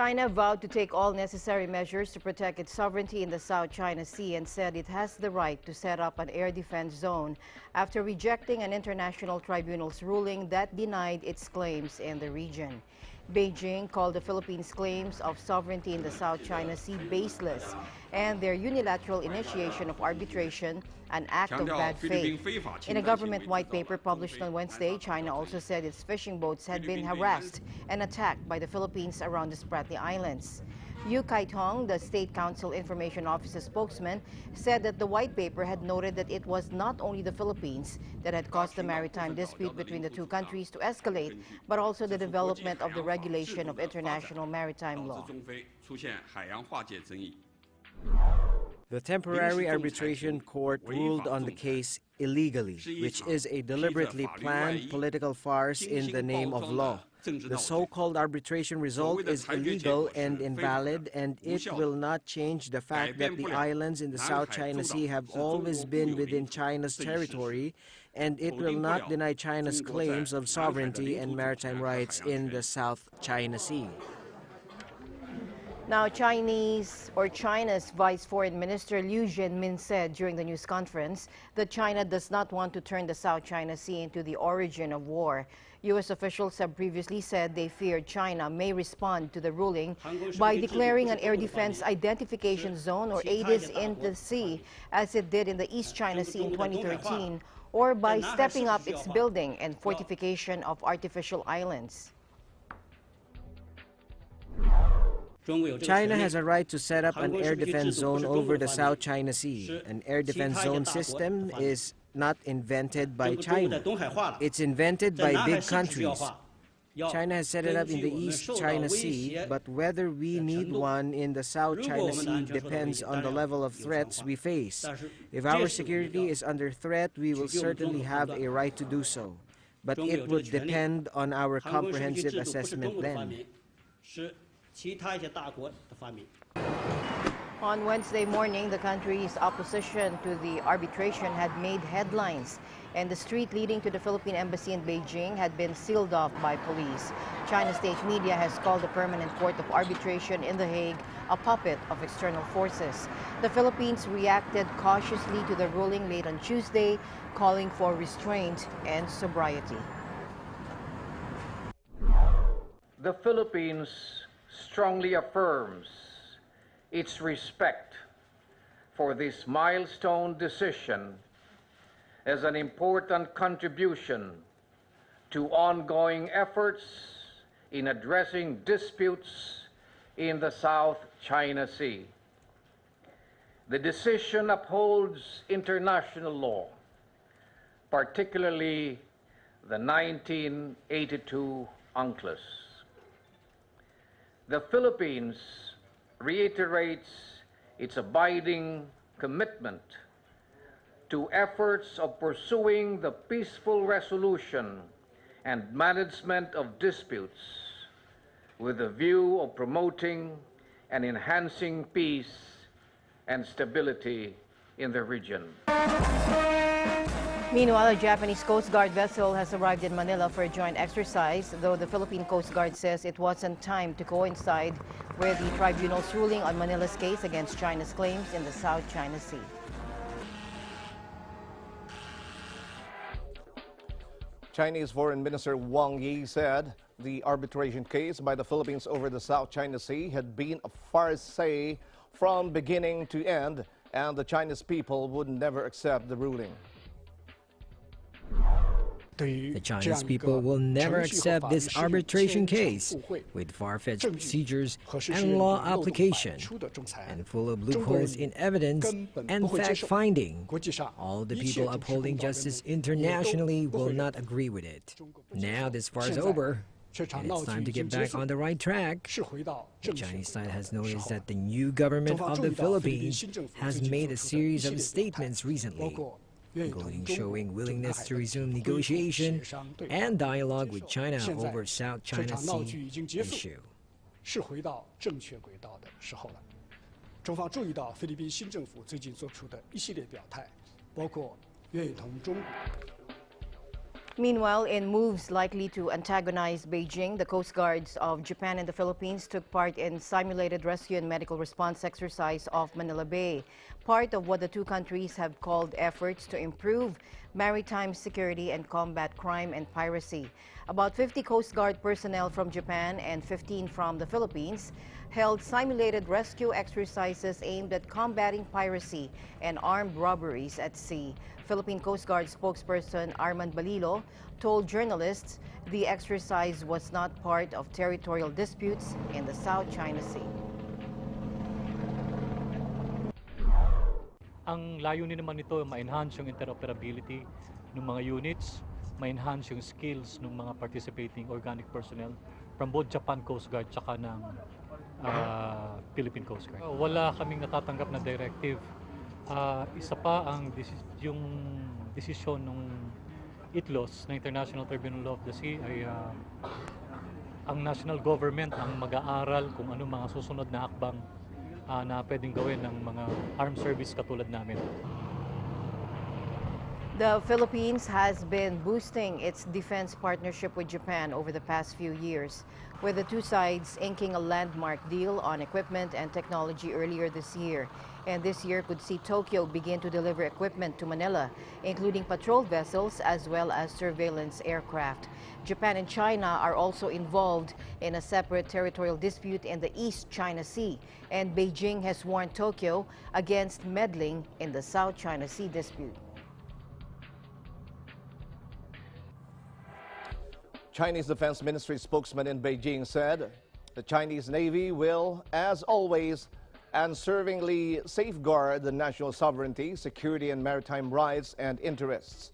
China vowed to take all necessary measures to protect its sovereignty in the South China Sea and said it has the right to set up an air defense zone after rejecting an international tribunal's ruling that denied its claims in the region. Beijing called the Philippines' claims of sovereignty in the South China Sea baseless and their unilateral initiation of arbitration an act of bad faith. In a government white paper published on Wednesday, China also said its fishing boats had been harassed and attacked by the Philippines around the Spratly Islands. Yu Kai-tong, the State Council Information Office's spokesman, said that the white paper had noted that it was not only the Philippines that had caused the maritime dispute between the two countries to escalate, but also the development of the regulation of international maritime law. The temporary arbitration court ruled on the case illegally, which is a deliberately planned political farce in the name of law. The so-called arbitration result is illegal and invalid, and it will not change the fact that the islands in the South China Sea have always been within China's territory, and it will not deny China's claims of sovereignty and maritime rights in the South China Sea. Now, China's Vice Foreign Minister Liu Zhenmin said during the news conference that China does not want to turn the South China Sea into the origin of war. U.S. officials have previously said they feared China may respond to the ruling by declaring an air defense identification zone, or ADIZ, in the sea, as it did in the East China Sea in 2013, or by stepping up its building and fortification of artificial islands. China has a right to set up an air defense zone over the South China Sea. An air defense zone system is not invented by China. It's invented by big countries. China has set it up in the East China Sea, but whether we need one in the South China Sea depends on the level of threats we face. If our security is under threat, we will certainly have a right to do so. But it would depend on our comprehensive assessment then. On Wednesday morning, the country's opposition to the arbitration had made headlines, and the street leading to the Philippine embassy in Beijing had been sealed off by police. China's state media has called the Permanent Court of Arbitration in The Hague a puppet of external forces. The Philippines reacted cautiously to the ruling made on Tuesday, calling for restraint and sobriety. The Philippines strongly affirms its respect for this milestone decision as an important contribution to ongoing efforts in addressing disputes in the South China Sea. The decision upholds international law, particularly the 1982 UNCLOS. The Philippines reiterates its abiding commitment to efforts of pursuing the peaceful resolution and management of disputes with a view of promoting and enhancing peace and stability in the region. Meanwhile, a Japanese Coast Guard vessel has arrived in Manila for a joint exercise, though the Philippine Coast Guard says it wasn't timed to coincide with the tribunal's ruling on Manila's case against China's claims in the South China Sea. Chinese Foreign Minister Wang Yi said the arbitration case by the Philippines over the South China Sea had been a farce from beginning to end, and the Chinese people would never accept the ruling. The Chinese people will never accept this arbitration case with far-fetched procedures and law application and full of loopholes in evidence and fact-finding. All the people upholding justice internationally will not agree with it. Now this farce is over, and it's time to get back on the right track. The Chinese side has noticed that the new government of the Philippines has made a series of statements recently, including showing willingness to resume negotiation and dialogue with China over South China Sea issue. 是回到正确轨道的时候了。中方注意到菲律宾新政府最近做出的一系列表态，包括愿意同中国。Meanwhile, in moves likely to antagonize Beijing, the Coast Guards of Japan and the Philippines took part in simulated rescue and medical response exercise off Manila Bay, part of what the two countries have called efforts to improve maritime security and combat crime and piracy. About 50 Coast Guard personnel from Japan and 15 from the Philippines held simulated rescue exercises aimed at combating piracy and armed robberies at sea. Philippine Coast Guard spokesperson Armand Balilo told journalists the exercise was not part of territorial disputes in the South China Sea. Ang layunin naman nito ma-enhance yung interoperability ng mga units, ma-enhance yung skills ng mga participating organic personnel from both Japan Coast Guard tsaka ng Philippine Coast Guard. Wala kaming natatanggap na directive. Isa pa yung desisyon ng ITLOS na International Tribunal of the Sea ay ang national government ang mag-aaral kung ano mga susunod na hakbang na pwedeng gawin ng mga armed service katulad namin. The Philippines has been boosting its defense partnership with Japan over the past few years, with the two sides inking a landmark deal on equipment and technology earlier this year. And this year could see Tokyo begin to deliver equipment to Manila, including patrol vessels as well as surveillance aircraft. Japan and China are also involved in a separate territorial dispute in the East China Sea, and Beijing has warned Tokyo against meddling in the South China Sea dispute. Chinese Defense Ministry spokesman in Beijing said the Chinese Navy will, as always, unswervingly safeguard the national sovereignty, security, and maritime rights and interests.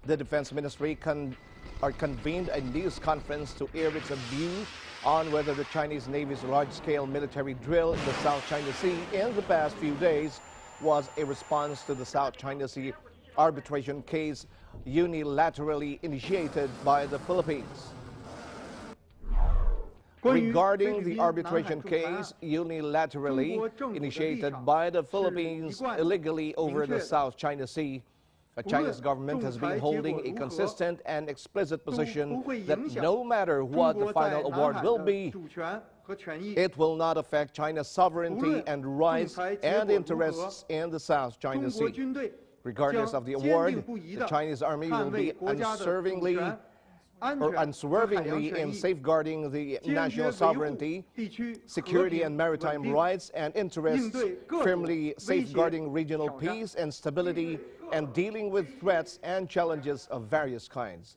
The Defense Ministry convened a news conference to air its view on whether the Chinese Navy's large-scale military drill in the South China Sea in the past few days was a response to the South China Sea arbitration case unilaterally initiated by the Philippines. Regarding the arbitration case unilaterally initiated by the Philippines illegally over the South China Sea, the Chinese government has been holding a consistent and explicit position that no matter what the final award will be, it will not affect China's sovereignty and rights and interests in the South China Sea. Regardless of the award, the Chinese Army will be unswervingly in safeguarding the national sovereignty, security and maritime rights and interests, firmly safeguarding regional peace and stability, and dealing with threats and challenges of various kinds.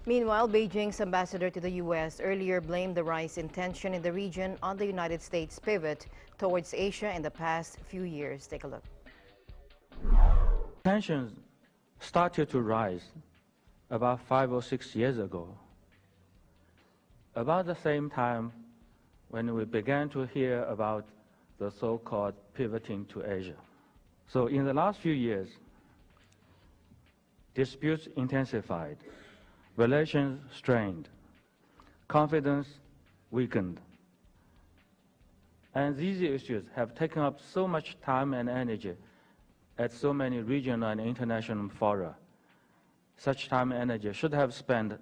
Meanwhile, Beijing's ambassador to the U.S. earlier blamed the rise in tension in the region on the United States' pivot towards Asia in the past few years. Take a look. Tensions started to rise about 5 or 6 years ago, about the same time when we began to hear about the so-called pivoting to Asia. So in the last few years, disputes intensified, relations strained, confidence weakened. And these issues have taken up so much time and energy at so many regional and international fora. Such time and energy should have spent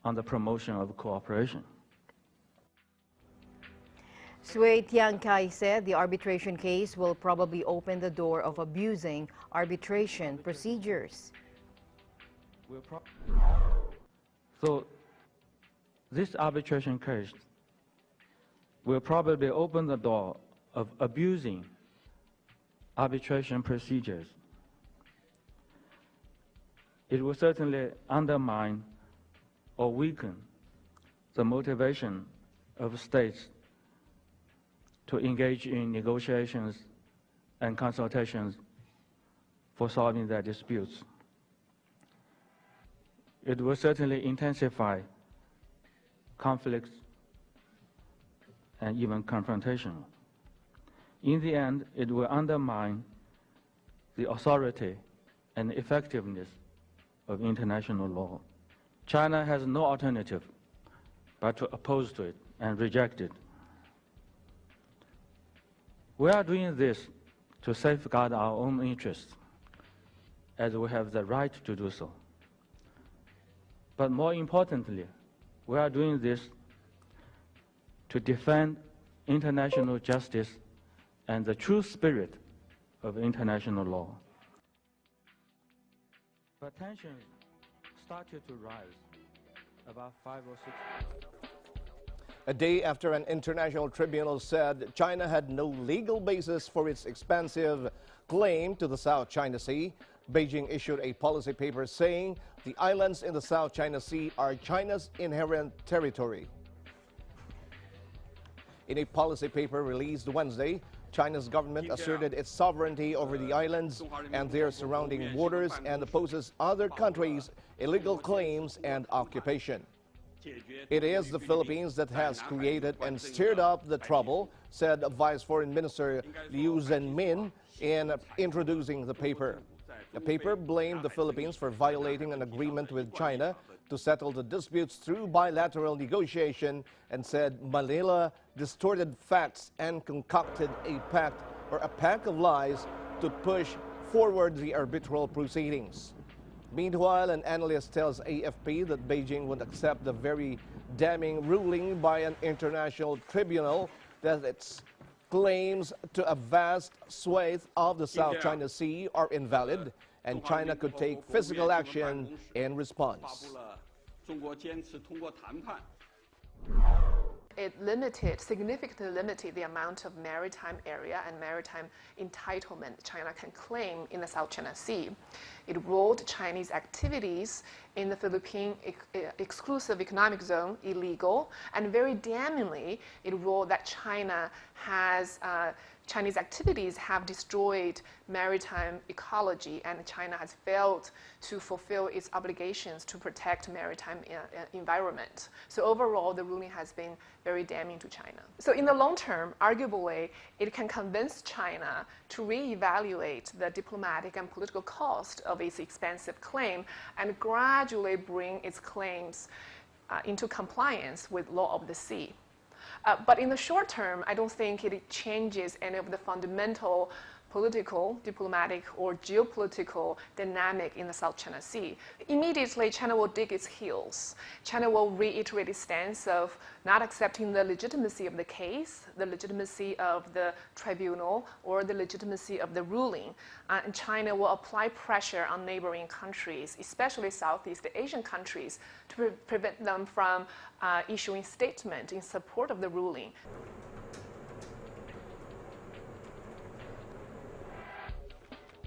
on the promotion of cooperation. Sui Tiankai said the arbitration case will probably open the door of abusing arbitration procedures. So this arbitration case will probably open the door of abusing arbitration procedures. It will certainly undermine or weaken the motivation of states to engage in negotiations and consultations for solving their disputes. It will certainly intensify conflicts and even confrontation. In the end, it will undermine the authority and effectiveness of international law. China has no alternative but to oppose to it and reject it. We are doing this to safeguard our own interests, as we have the right to do so. But more importantly, we are doing this to defend international justice and the true spirit of international law. But tensions started to rise about 5 or 6 A day after an international tribunal said China had no legal basis for its expansive claim to the South China Sea, Beijing issued a policy paper saying the islands in the South China Sea are China's inherent territory. In a policy paper released Wednesday, China's government asserted its sovereignty over the islands and their surrounding waters and opposes other countries' illegal claims and occupation. It is the Philippines that has created and stirred up the trouble, said Vice Foreign Minister Liu Zhenmin in introducing the paper. The paper blamed the Philippines for violating an agreement with China to settle the disputes through bilateral negotiation and said Manila distorted facts and concocted a pack of lies to push forward the arbitral proceedings. Meanwhile, an analyst tells AFP that Beijing would accept the very damning ruling by an international tribunal that its claims to a vast swathe of the South China Sea are invalid and China could take physical action in response. It significantly limited the amount of maritime area and maritime entitlement China can claim in the South China Sea. It ruled Chinese activities in the Philippine exclusive economic zone illegal, and very damningly, it ruled that Chinese activities have destroyed maritime ecology, and China has failed to fulfill its obligations to protect maritime environment. So overall, the ruling has been very damning to China. So in the long term, arguably, it can convince China to reevaluate the diplomatic and political cost of its expansive claim and gradually bring its claims into compliance with law of the sea. But in the short term, I don't think it changes any of the fundamental political, diplomatic, or geopolitical dynamic in the South China Sea. Immediately, China will dig its heels. China will reiterate its stance of not accepting the legitimacy of the case, the legitimacy of the tribunal, or the legitimacy of the ruling. And China will apply pressure on neighboring countries, especially Southeast Asian countries, to prevent them from issuing statements in support of the ruling.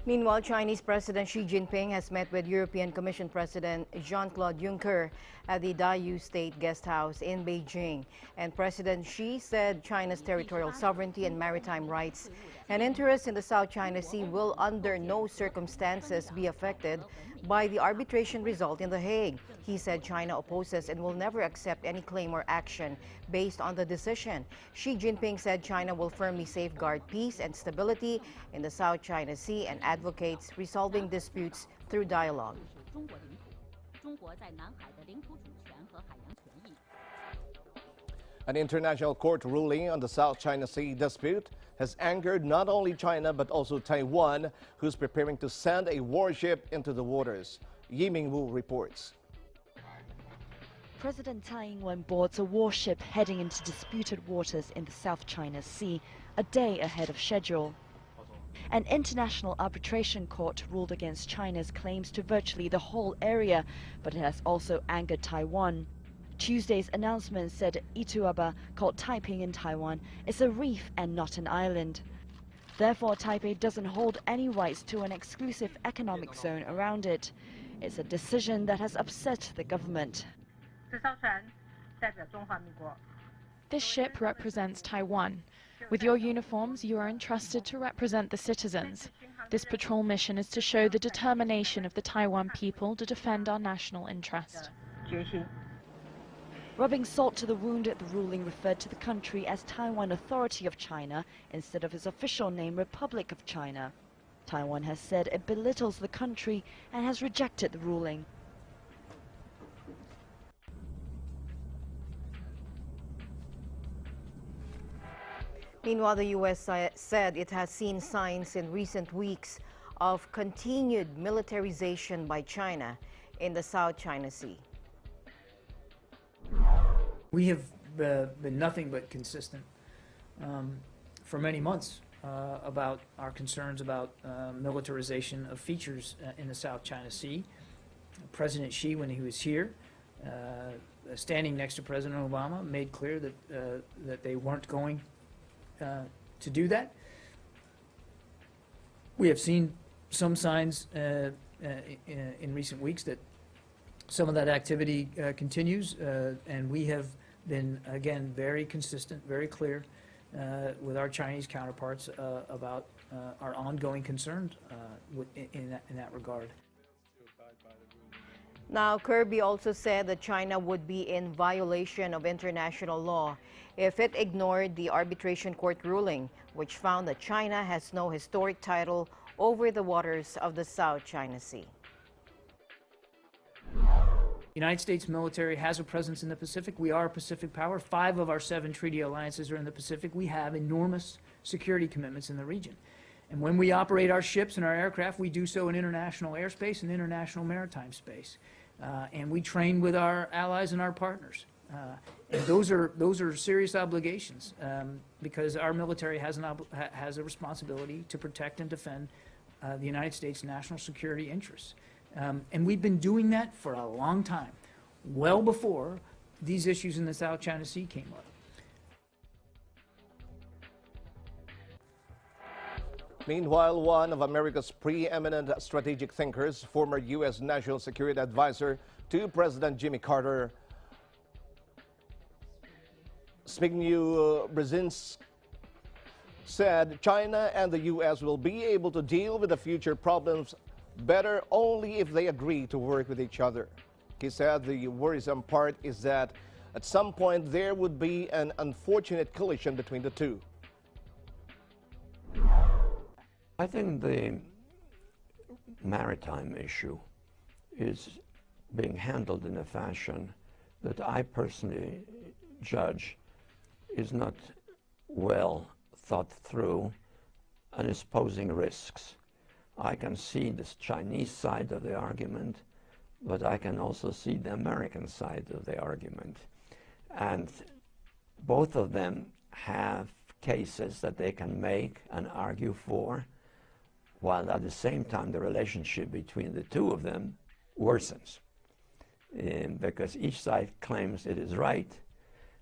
Meanwhile, Chinese President Xi Jinping has met with European Commission President Jean-Claude Juncker at the Dayu State Guest House in Beijing. And President Xi said China's territorial sovereignty and maritime rights and interests in the South China Sea will under no circumstances be affected by the arbitration result in The Hague. He said China opposes and will never accept any claim or action based on the decision. Xi Jinping said China will firmly safeguard peace and stability in the South China Sea and advocates resolving disputes through dialogue. An international court ruling on the South China Sea dispute has angered not only China but also Taiwan, who's preparing to send a warship into the waters. Yi Mingwu reports. President Tsai Ing-wen boards a warship heading into disputed waters in the South China Sea a day ahead of schedule. An international arbitration court ruled against China's claims to virtually the whole area, but it has also angered Taiwan. Tuesday's announcement said Ituaba, called Taiping in Taiwan, is a reef and not an island. Therefore, Taipei doesn't hold any rights to an exclusive economic zone around it. It's a decision that has upset the government. This ship represents Taiwan. With your uniforms, you are entrusted to represent the citizens. This patrol mission is to show the determination of the Taiwan people to defend our national interest. Rubbing salt to the wound, the ruling referred to the country as Taiwan Authority of China instead of its official name Republic of China. Taiwan has said it belittles the country and has rejected the ruling. Meanwhile, the U.S. said it has seen signs in recent weeks of continued militarization by China in the South China Sea. We have been nothing but consistent for many months about our concerns about militarization of features in the South China Sea. President Xi, when he was here, standing next to President Obama, made clear that they weren't going to do that. We have seen some signs in recent weeks that some of that activity continues, and we have been, again, very consistent, very clear with our Chinese counterparts about our ongoing concerns in that regard. Now, Kirby also said that China would be in violation of international law if it ignored the arbitration court ruling, which found that China has no historic title over the waters of the South China Sea. The United States military has a presence in the Pacific. We are a Pacific power. 5 of our 7 treaty alliances are in the Pacific. We have enormous security commitments in the region. And when we operate our ships and our aircraft, we do so in international airspace and international maritime space. And we train with our allies and our partners. And those are serious obligations because our military has a responsibility to protect and defend the United States' national security interests. And we've been doing that for a long time, well before these issues in the South China Sea came up. Meanwhile, one of America's preeminent strategic thinkers, former U.S. National Security Advisor to President Jimmy Carter, Zbigniew Brzezinski, said China and the U.S. will be able to deal with the future problems better only if they agree to work with each other. He said the worrisome part is that at some point there would be an unfortunate collision between the two. I think the maritime issue is being handled in a fashion that I personally judge is not well thought through and is posing risks. I can see this Chinese side of the argument, but I can also see the American side of the argument. And both of them have cases that they can make and argue for, while at the same time the relationship between the two of them worsens. Because each side claims it is right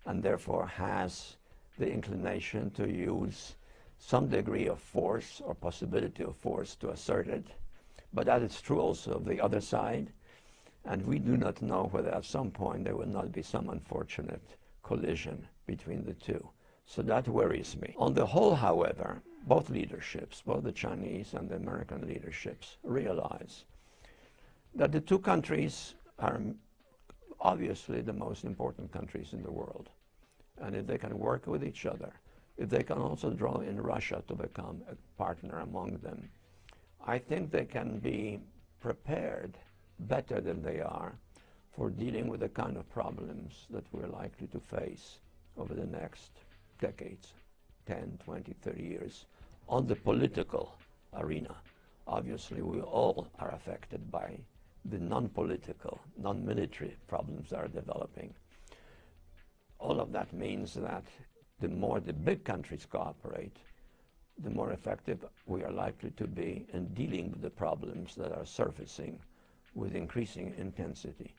and therefore has the inclination to use some degree of force or possibility of force to assert it. But that is true also of the other side, and we do not know whether at some point there will not be some unfortunate collision between the two. So that worries me. On the whole, however, both leaderships, both the Chinese and the American leaderships, realize that the two countries are obviously the most important countries in the world. And if they can work with each other, if they can also draw in Russia to become a partner among them, I think they can be prepared better than they are for dealing with the kind of problems that we're likely to face over the next decades, 10, 20, 30 years, on the political arena. Obviously, we all are affected by the non-political, non-military problems that are developing. All of that means that the more the big countries cooperate, the more effective we are likely to be in dealing with the problems that are surfacing with increasing intensity.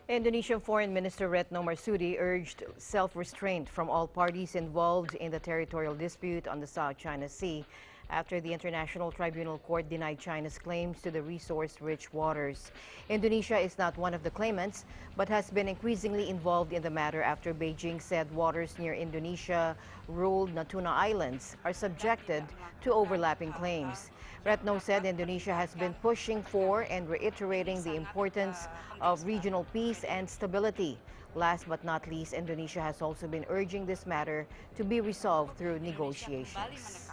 Indonesian Foreign Minister Retno Marsudi urged self-restraint from all parties involved in the territorial dispute on the South China Sea after the International Tribunal Court denied China's claims to the resource-rich waters. Indonesia is not one of the claimants, but has been increasingly involved in the matter after Beijing said waters near Indonesia-ruled Natuna Islands are subjected to overlapping claims. Retno said Indonesia has been pushing for and reiterating the importance of regional peace and stability. Last but not least, Indonesia has also been urging this matter to be resolved through negotiations.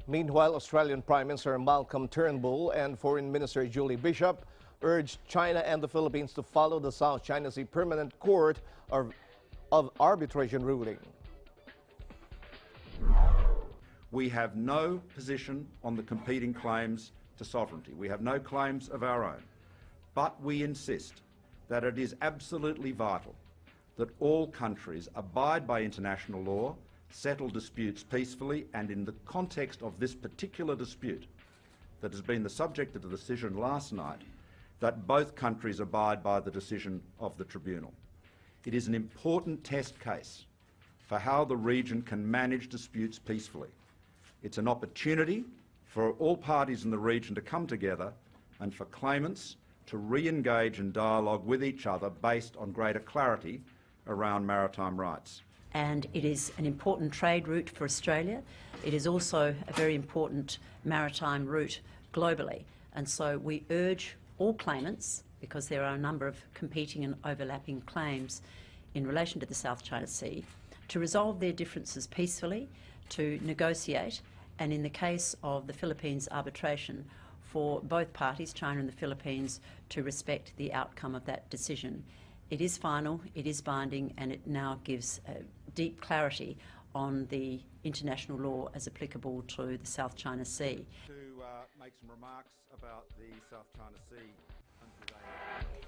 Meanwhile, Australian Prime Minister Malcolm Turnbull and Foreign Minister Julie Bishop urged China and the Philippines to follow the South China Sea Permanent Court of Arbitration ruling. We have no position on the competing claims to sovereignty. We have no claims of our own. But we insist that it is absolutely vital that all countries abide by international law, settle disputes peacefully, and in the context of this particular dispute that has been the subject of the decision last night, that both countries abide by the decision of the tribunal. It is an important test case for how the region can manage disputes peacefully. It's an opportunity for all parties in the region to come together and for claimants to re-engage in dialogue with each other based on greater clarity around maritime rights. And it is an important trade route for Australia. It is also a very important maritime route globally. And so we urge all claimants, because there are a number of competing and overlapping claims in relation to the South China Sea, to resolve their differences peacefully, to negotiate, and in the case of the Philippines arbitration, for both parties, China and the Philippines, to respect the outcome of that decision. It is final, it is binding, and it now gives deep clarity on the international law as applicable to the South China Sea. To make some remarks about the South China Sea.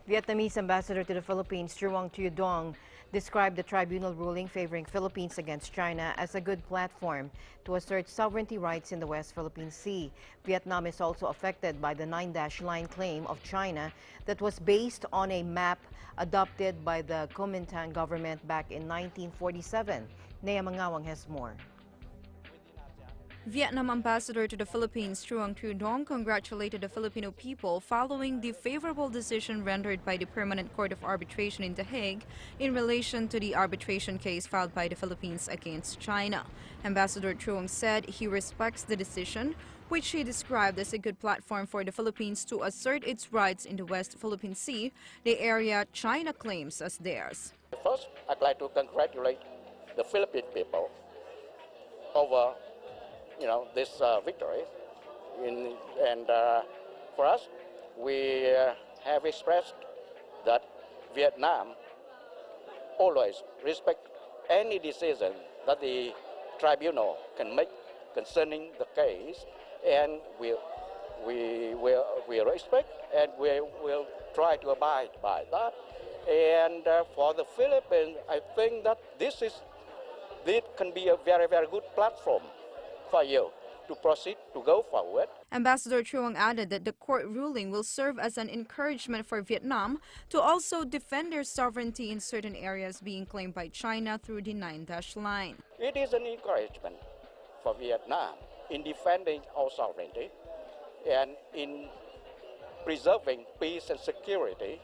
Vietnamese ambassador to the Philippines, Truong Thu Duong, described the tribunal ruling favoring Philippines against China as a good platform to assert sovereignty rights in the West Philippine Sea. Vietnam is also affected by the 9-line claim of China that was based on a map adopted by the Kuomintang government back in 1947. Nea Mangawang has more. Vietnam ambassador to the Philippines, Truong Thu Duong, congratulated the Filipino people following the favorable decision rendered by the Permanent Court of Arbitration in The Hague in relation to the arbitration case filed by the Philippines against China. Ambassador Truong said he respects the decision, which he described as a good platform for the Philippines to assert its rights in the West Philippine Sea, the area China claims as theirs. First, I'd like to congratulate the Philippine people over this victory. For us, we have expressed that Vietnam always respect any decision that the tribunal can make concerning the case, and we respect and we will try to abide by that. And for the Philippines, I think that this can be a very, very good platform for you to proceed, to go forward. Ambassador Truong added that the court ruling will serve as an encouragement for Vietnam to also defend their sovereignty in certain areas being claimed by China through the 9-line. It is an encouragement for Vietnam in defending our sovereignty and in preserving peace and security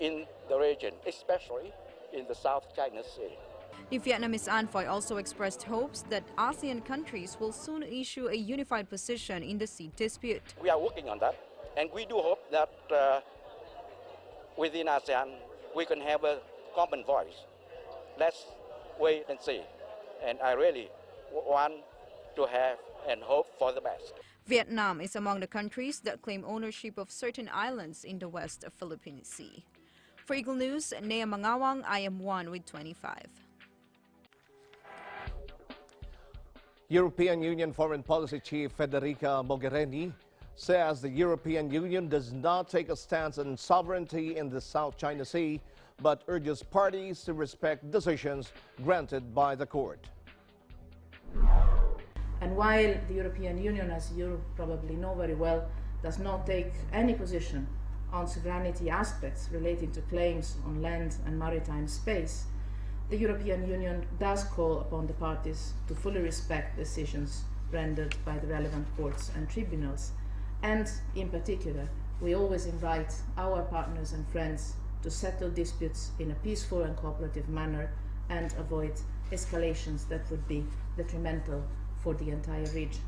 in the region, especially in the South China Sea. The Vietnamese envoy also expressed hopes that ASEAN countries will soon issue a unified position in the sea dispute. We are working on that, and we do hope that within ASEAN we can have a common voice. Let's wait and see. And I really want to have and hope for the best. Vietnam is among the countries that claim ownership of certain islands in the West Philippine Sea. For Eagle News, Nea Mangawang, I am 1 with 25. European Union Foreign Policy Chief Federica Mogherini says the European Union does not take a stance on sovereignty in the South China Sea, but urges parties to respect decisions granted by the court. And while the European Union, as you probably know very well, does not take any position on sovereignty aspects relating to claims on land and maritime space, the European Union does call upon the parties to fully respect decisions rendered by the relevant courts and tribunals. And in particular, we always invite our partners and friends to settle disputes in a peaceful and cooperative manner and avoid escalations that would be detrimental for the entire region.